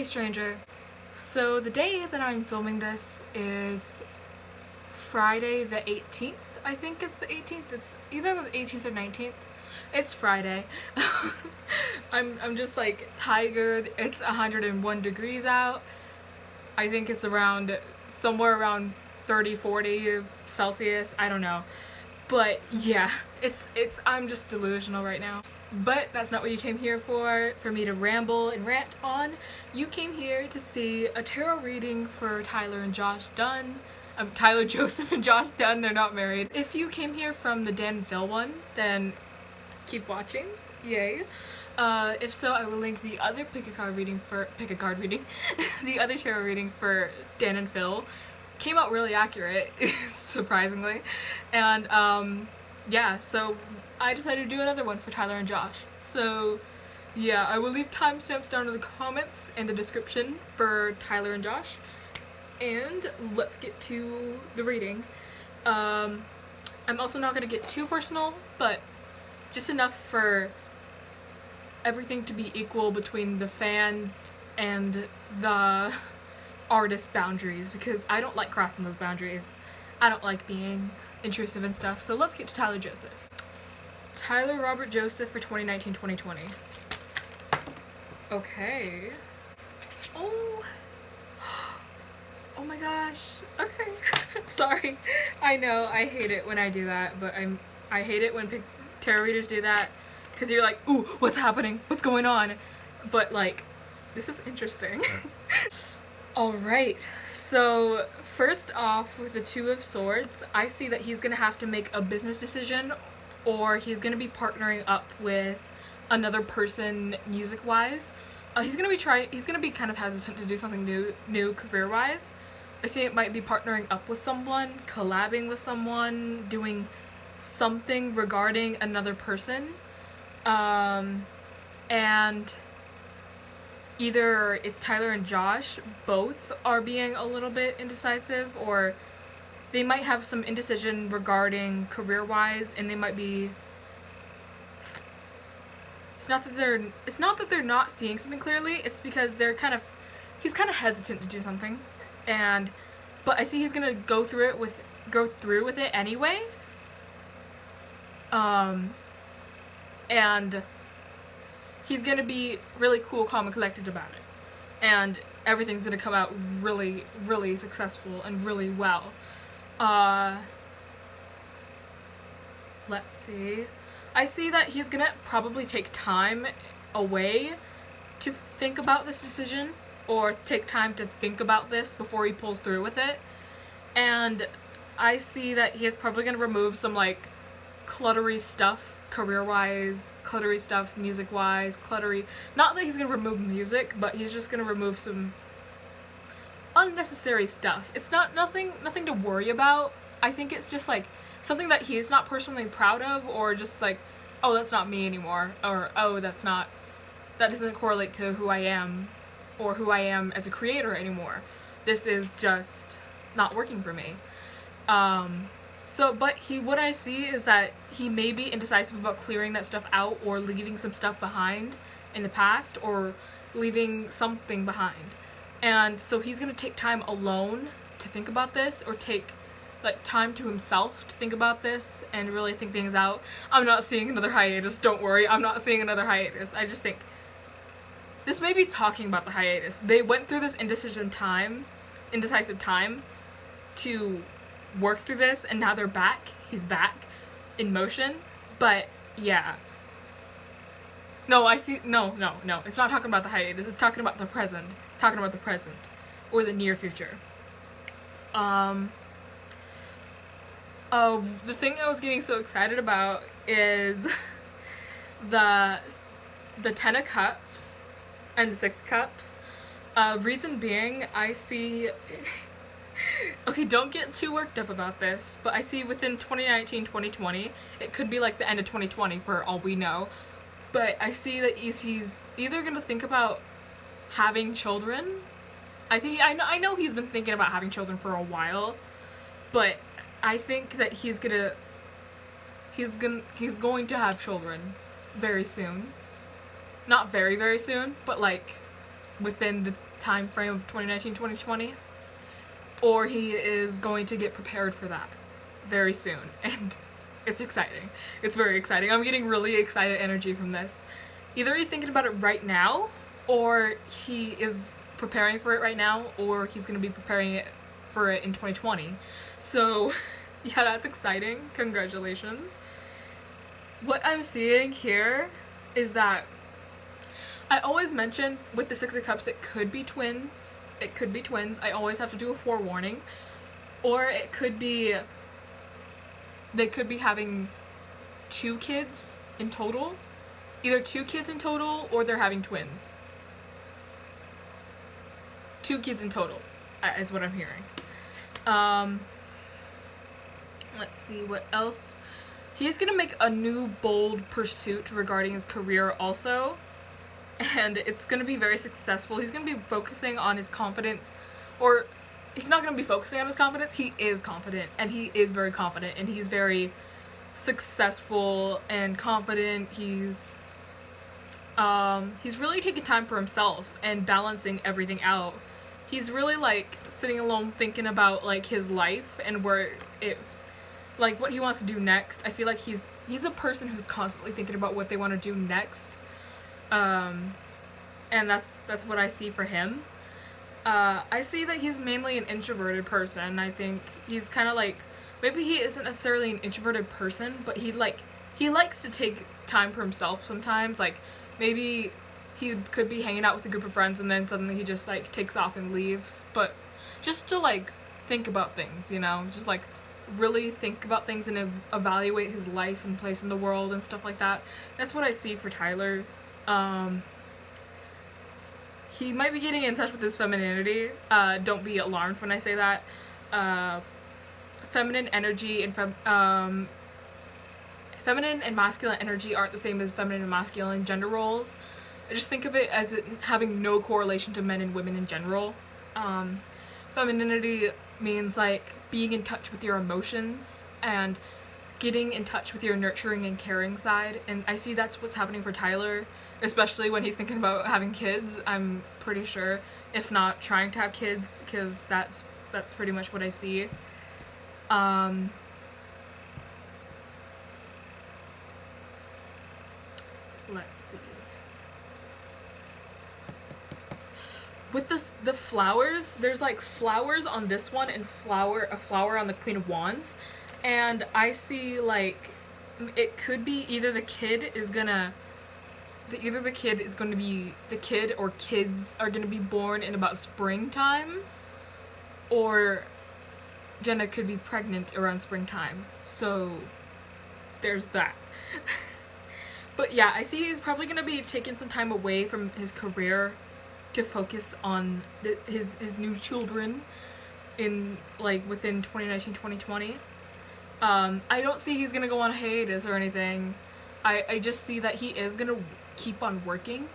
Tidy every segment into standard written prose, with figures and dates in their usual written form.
stranger. So the day that I'm filming this is Friday the 18th. I think it's the 18th. It's either the 18th or 19th. It's Friday. I'm just like tired. It's 101 degrees out. I think it's somewhere around 30-40 Celsius. I don't know. But yeah, I'm just delusional right now. But that's not what you came here for me to ramble and rant on. You came here to see a tarot reading for Tyler and Josh Dunn. Tyler Joseph and Josh Dunn, they're not married. If you came here from the Dan and Phil one, then keep watching. Yay. If so, I will link the other the other tarot reading for Dan and Phil. Came out really accurate, surprisingly. And yeah, so I decided to do another one for Tyler and Josh. So yeah, I will leave timestamps down in the comments and the description for Tyler and Josh. And let's get to the reading. I'm also not going to get too personal, but just enough for everything to be equal between the fans and the artist boundaries, because I don't like crossing those boundaries. I don't like being intrusive and stuff. So let's get to Tyler Joseph. Tyler Robert Joseph for 2019-2020. Okay. Oh my gosh. Okay. Sorry. I know, I hate it when I do that, but I hate it when tarot readers do that, because you're like, ooh, what's happening? What's going on? But like, this is interesting. Alright, so first off, with the Two of Swords, I see that he's gonna have to make a business decision, or he's gonna be partnering up with another person music-wise. He's gonna be kind of hesitant to do something new career-wise. I see it might be partnering up with someone, collabing with someone, doing something regarding another person. And either it's Tyler and Josh, both are being a little bit indecisive, or they might have some indecision regarding career-wise, and they might be... It's not that they're not seeing something clearly, it's because he's kind of hesitant to do something. But I see he's gonna go through with it anyway. And he's gonna be really cool, calm, and collected about it. And everything's gonna come out really, really successful and really well. Let's see. I see that he's gonna probably take time away to think about this decision, or take time to think about this before he pulls through with it. And I see that he is probably gonna remove some like cluttery stuff career-wise, cluttery stuff music-wise, not that he's gonna remove music, but he's just gonna remove some unnecessary stuff. It's nothing to worry about. I think it's just like something that he's not personally proud of, or just like, oh, that's not me anymore, or oh, that doesn't correlate to who I am, or who I am as a creator anymore. This is just not working for me. But what I see is that he may be indecisive about clearing that stuff out, or leaving some stuff behind in the past, or leaving something behind. And so he's gonna take time alone to think about this, or take like time to himself to think about this and really think things out. I'm not seeing another hiatus, don't worry, I'm not seeing another hiatus. I just think this may be talking about the hiatus. They went through this indecisive time to work through this, and now they're back. He's back in motion. But yeah. No, it's not talking about the hiatus. It's talking about the present. It's talking about the present, or the near future. The thing I was getting so excited about is the Ten of Cups and the Six of Cups. Reason being, I see... Okay, don't get too worked up about this, but I see within 2019-2020, it could be like the end of 2020 for all we know, but I see that he's either gonna think about having children. I know he's been thinking about having children for a while, but I think that he's going to have children very soon. Not very, very soon, but like within time frame of 2019-2020, or he is going to get prepared for that very soon. And it's exciting. It's very exciting. I'm getting really excited energy from this. Either he's thinking about it right now, or he is preparing for it right now, or he's going to be preparing for it in 2020. So yeah, that's exciting. Congratulations. What I'm seeing here is that I always mention with the Six of Cups, it could be twins. It could be twins. I always have to do a forewarning. Or it could be, they could be having 2 kids in total. Either 2 kids in total, or they're having twins. 2 kids in total is what I'm hearing. Let's see what else. He's gonna make a new bold pursuit regarding his career also, and it's gonna be very successful. He's gonna be focusing on his confidence, or he's not gonna be focusing on his confidence. He is confident, and he is very confident, and he's very successful and confident. He's really taking time for himself and balancing everything out. He's really like sitting alone thinking about like his life and where it, like what he wants to do next. I feel like he's a person who's constantly thinking about what they want to do next. And that's what I see for him. I see that he's mainly an introverted person. I think he's kind of like, maybe he isn't necessarily an introverted person, but he likes to take time for himself sometimes. Like maybe he could be hanging out with a group of friends and then suddenly he just like takes off and leaves, but just to like think about things, you know, just like really think about things and evaluate his life and place in the world and stuff like that. That's what I see for Tyler. He might be getting in touch with his femininity. Don't be alarmed when I say that. Feminine energy and feminine and masculine energy aren't the same as feminine and masculine gender roles. I just think of it as it having no correlation to men and women in general. Femininity means like being in touch with your emotions and getting in touch with your nurturing and caring side, and I see that's what's happening for Tyler, especially when he's thinking about having kids. I'm pretty sure, if not trying to have kids, because that's pretty much what I see. Let's see. With the flowers, there's like flowers on this one and a flower on the Queen of Wands, and I see like it could be either the kid or kids are gonna be born in about springtime, or Jenna could be pregnant around springtime. So there's that. But yeah, I see he's probably gonna be taking some time away from his career to focus on his new children in like within 2019-2020. I don't see he's gonna go on hiatus or anything. I just see that he is gonna keep on working,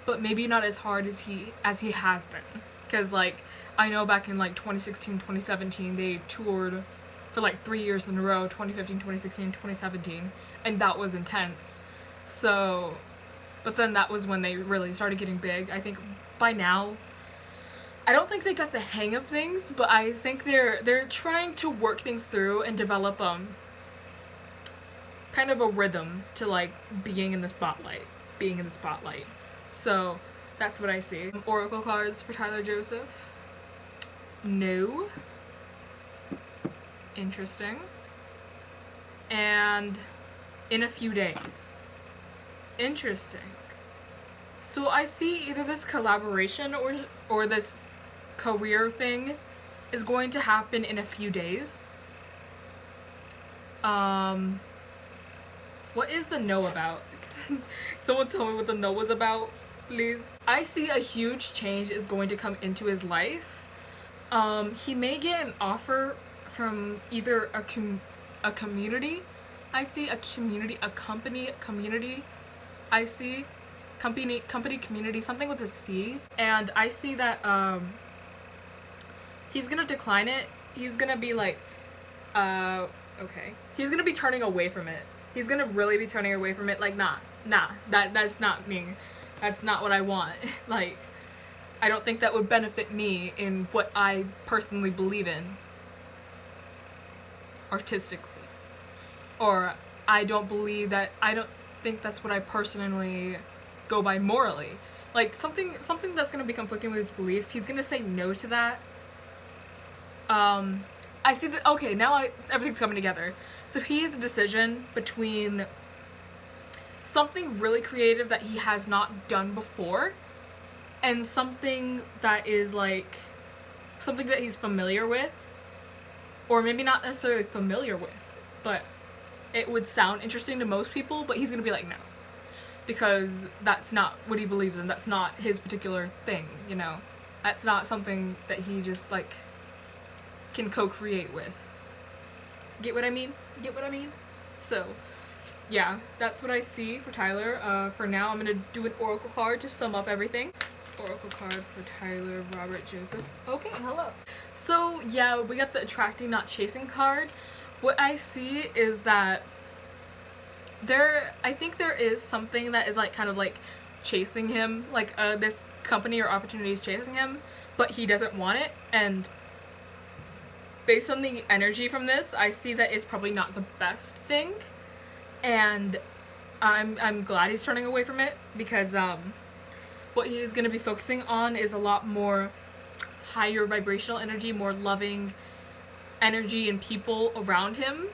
but maybe not as hard as he has been. Because like I know back in like 2016, 2017 they toured for like 3 years in a row, 2015, 2016, 2017, and that was intense. So, but then that was when they really started getting big. I think by now, I don't think they got the hang of things, but I think they're trying to work things through and develop kind of a rhythm to like being in the spotlight. So that's what I see. Oracle cards for Tyler Joseph. No. Interesting. And in a few days. Interesting. So I see either this collaboration or this career thing is going to happen in a few days. What is the no about? Someone tell me what the no was about, please. I see a huge change is going to come into his life. He may get an offer from either a community. I see a community, a company community. I see company community, something with a C, and I see that he's gonna decline it. He's gonna be like, okay. He's gonna be turning away from it. He's gonna really be turning away from it. Like, nah, that's not me. That's not what I want. Like, I don't think that would benefit me in what I personally believe in artistically. Or I don't think that's what I personally go by morally. Like, something that's gonna be conflicting with his beliefs, he's gonna say no to that. I see that, okay, now everything's coming together. So he has a decision between something really creative that he has not done before and something that is like something that he's familiar with, or maybe not necessarily familiar with, but it would sound interesting to most people, but he's gonna be like, no, because that's not what he believes in. That's not his particular thing, you know? That's not something that he just like can co-create with. Get what I mean? Get what I mean? So yeah, that's what I see for Tyler. For now, I'm gonna do an oracle card to sum up everything. Oracle card for Tyler Robert Joseph. Okay, hello. So yeah, we got the attracting not chasing card. What I see is that I think there is something that is like kind of like chasing him, like this company or opportunity is chasing him, but he doesn't want it. And based on the energy from this, I see that it's probably not the best thing, and I'm glad he's turning away from it, because what he is going to be focusing on is a lot more higher vibrational energy, more loving energy and people around him.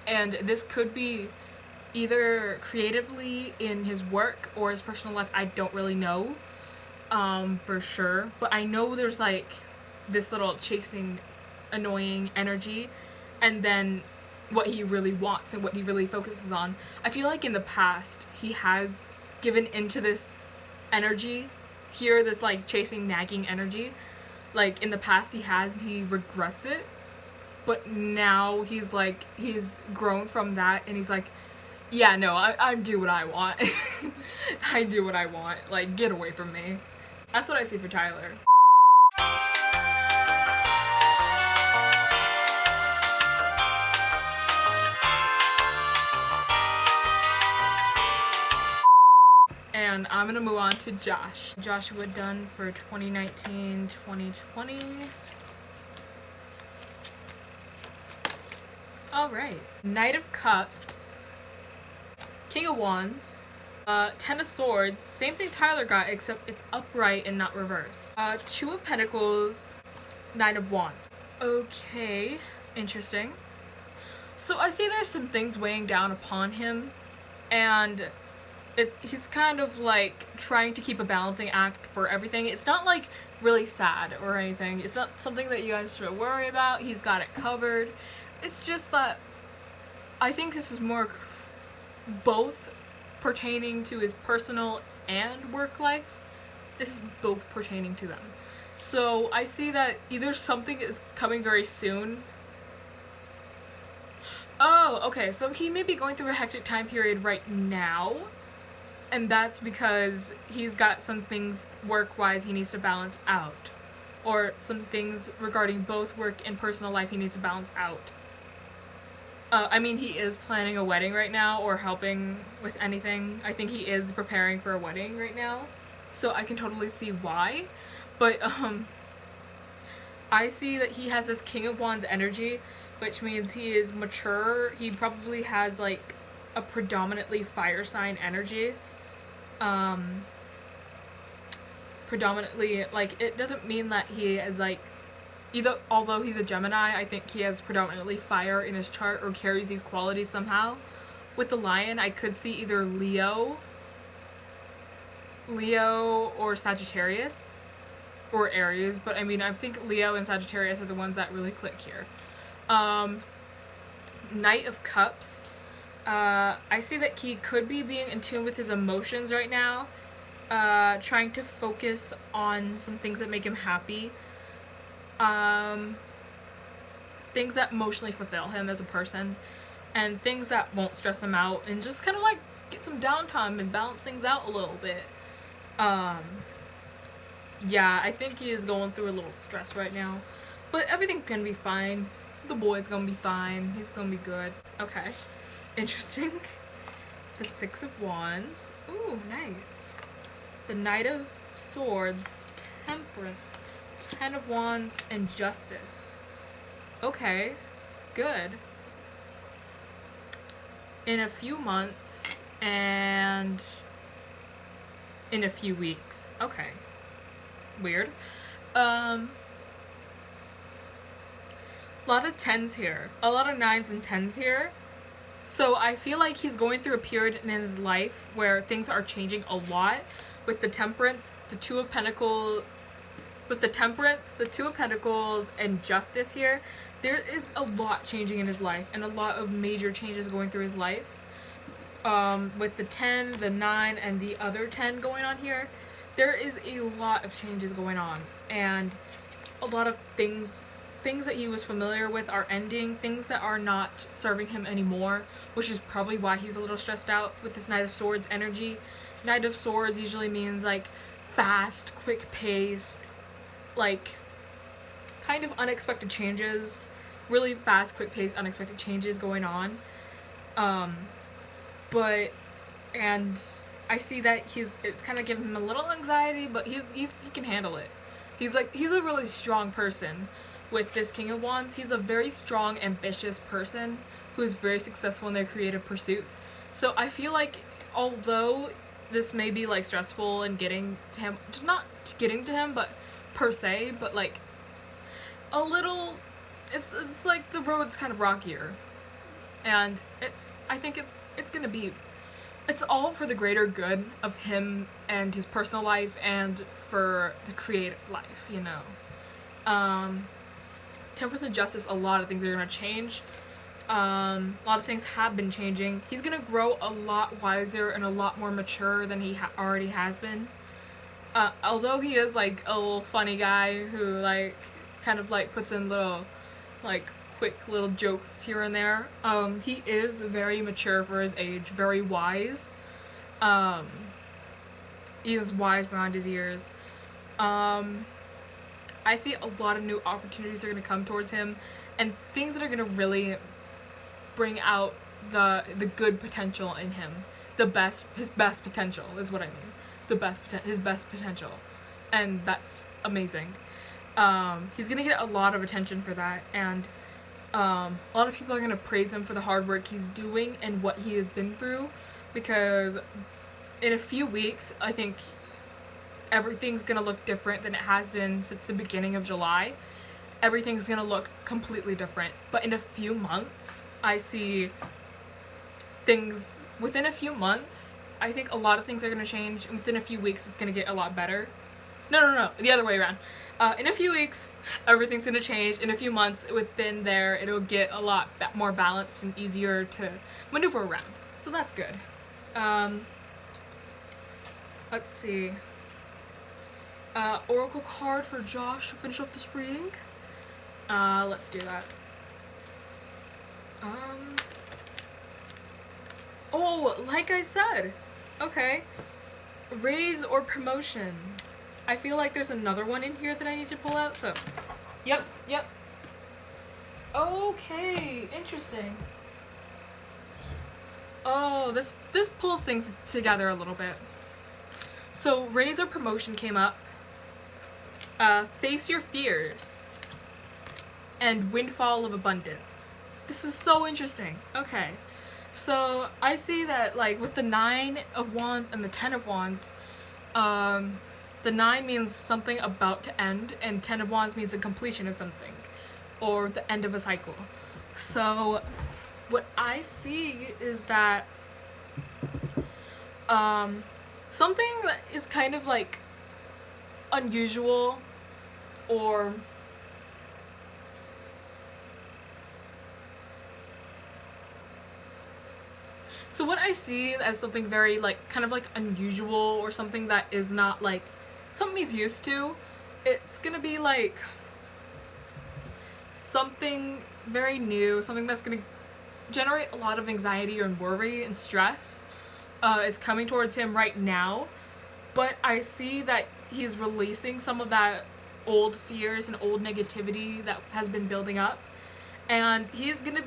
And this could be either creatively in his work or his personal life. I don't really know for sure, but I know there's like this little chasing annoying energy, and then what he really wants and what he really focuses on. I feel like in the past he has given into this energy here, this like chasing nagging energy. Like in the past he regrets it, but now he's grown from that, and he's like, yeah, no, I do what I want. I do what I want. Like, get away from me. That's what I see for Tyler. And I'm gonna move on to Josh. Joshua Dunn for 2019-2020. Alright. Knight of Cups. King of Wands. Ten of Swords. Same thing Tyler got, except it's upright and not reversed. Two of Pentacles. Nine of Wands. Okay. Interesting. So I see there's some things weighing down upon him, and he's kind of like trying to keep a balancing act for everything. It's not like really sad or anything. It's not something that you guys should worry about. He's got it covered. It's just that I think this is more both pertaining to his personal and work life. This is both pertaining to them. So I see that either something is coming very soon. Oh, okay, so he may be going through a hectic time period right now, and that's because he's got some things work-wise he needs to balance out, or some things regarding both work and personal life he needs to balance out. I mean, he is planning a wedding right now, or helping with anything. I think he is preparing for a wedding right now, so I can totally see why. But I see that he has this King of Wands energy, which means he is mature. He probably has like a predominantly fire sign energy. Predominantly, like, it doesn't mean that he is like either, although he's a Gemini, I think he has predominantly fire in his chart or carries these qualities somehow. With the Lion, I could see either Leo or Sagittarius or Aries, but I mean, I think Leo and Sagittarius are the ones that really click here. Knight of Cups. I see that he could be being in tune with his emotions right now, trying to focus on some things that make him happy, things that emotionally fulfill him as a person, and things that won't stress him out, and just kind of like get some downtime and balance things out a little bit. Yeah, I think he is going through a little stress right now, but everything's gonna be fine. The boy's gonna be fine. He's gonna be good. Okay. Interesting. The Six of Wands. Ooh, nice. The Knight of Swords. Temperance, Ten of Wands, and Justice. Okay, good. In a few months and in a few weeks. Okay. Weird. A lot of 10s here. A lot of 9s and 10s here. So I feel like he's going through a period in his life where things are changing a lot with the Temperance, the Two of Pentacles, and Justice here. There is a lot changing in his life and a lot of major changes going through his life. With the 10, the 9, and the other 10 going on here, there is a lot of changes going on, and a lot of things that he was familiar with are ending, things that are not serving him anymore, which is probably why he's a little stressed out with this Knight of Swords energy. Knight of Swords usually means like fast, quick-paced, like kind of unexpected changes, really fast, quick-paced, unexpected changes going on. And I see that it's kind of giving him a little anxiety, but he can handle it. He's a really strong person with this King of Wands. He's a very strong, ambitious person who is very successful in their creative pursuits. So I feel like although this may be like stressful and getting to him, just not getting to him, but per se, but like a little, it's like the road's kind of rockier, and I think it's gonna be, it's all for the greater good of him and his personal life and for the creative life, you know. Temperance and Justice, a lot of things are gonna change. A lot of things have been changing. He's gonna grow a lot wiser and a lot more mature than he already has been. Although he is like a little funny guy who like kind of like puts in little like quick little jokes here and there. He is very mature for his age, very wise. He is wise beyond his years. I see a lot of new opportunities are going to come towards him, and things that are going to really bring out the good potential in him. His best potential is what I mean. His best potential. And that's amazing. He's going to get a lot of attention for that, and a lot of people are going to praise him for the hard work he's doing and what he has been through, because in a few weeks, I think everything's going to look different than it has been since the beginning of July. Everything's going to look completely different. But in a few months, I see things, within a few months, I think a lot of things are going to change, and within a few weeks, it's going to get a lot better. No, the other way around. In a few weeks, everything's going to change. In a few months, within there, it'll get a lot more balanced and easier to maneuver around. So that's good. Let's see. Oracle card for Josh to finish up this reading. Let's do that. Oh, like I said. Okay. Raise or promotion. I feel like there's another one in here that I need to pull out, so. Yep. Okay, interesting. Oh, this pulls things together a little bit. So, raise or promotion came up. Face your fears. And windfall of abundance. This is so interesting. Okay. So, I see that, like, with the 9 of Wands and the 10 of Wands, the 9 means something about to end, and 10 of Wands means the completion of something, or the end of a cycle. So, what I see is that, something that is kind of, like, unusual, or so what I see as something very, like, kind of, like, unusual, or something that is not, like, something he's used to, it's gonna be, like, something very new, something that's gonna generate a lot of anxiety and worry and stress, is coming towards him right now. But I see that he's releasing some of that old fears and old negativity that has been building up, and he's gonna,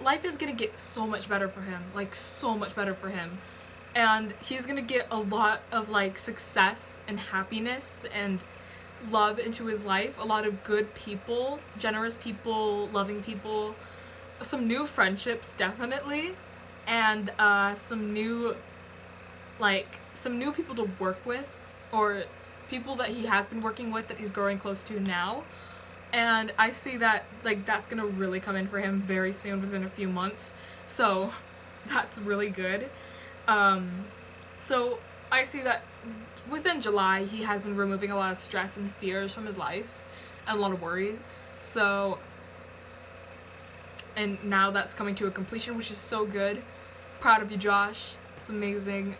life is gonna get so much better for him, like, so much better for him. and he's gonna get a lot of like success and happiness and love into his life, a lot of good people, generous people, loving people, some new friendships definitely, and some new people to work with, or people that he has been working with that he's growing close to now. And I see that like that's gonna really come in for him very soon, within a few months, so that's really good. So I see that within July he has been removing a lot of stress and fears from his life and a lot of worry. So, and now that's coming to a completion, which is so good. Proud of you, Josh. It's amazing.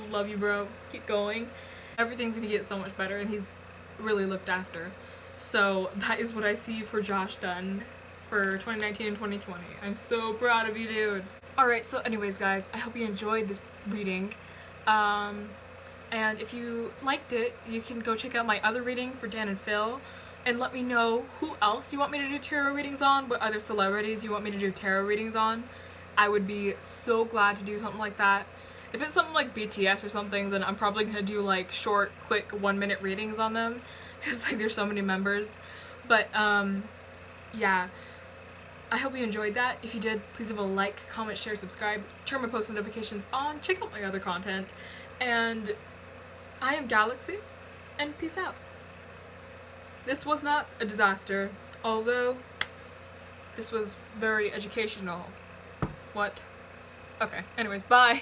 Love you, bro. Keep going. Everything's gonna get so much better, and he's really looked after. So that is what I see for Josh done for 2019 and 2020. I'm so proud of you, dude. Alright, so anyways, guys, I hope you enjoyed this reading. And if you liked it, you can go check out my other reading for Dan and Phil, and let me know who else you want me to do tarot readings on, what other celebrities you want me to do tarot readings on. I would be so glad to do something like that. If it's something like BTS or something, then I'm probably gonna do like short, quick 1-minute readings on them, because like there's so many members. But yeah, I hope you enjoyed that. If you did, please leave a like, comment, share, subscribe, turn my post notifications on, check out my other content, and I am Galaxy, and peace out. This was not a disaster, although this was very educational. What? Okay, anyways, bye.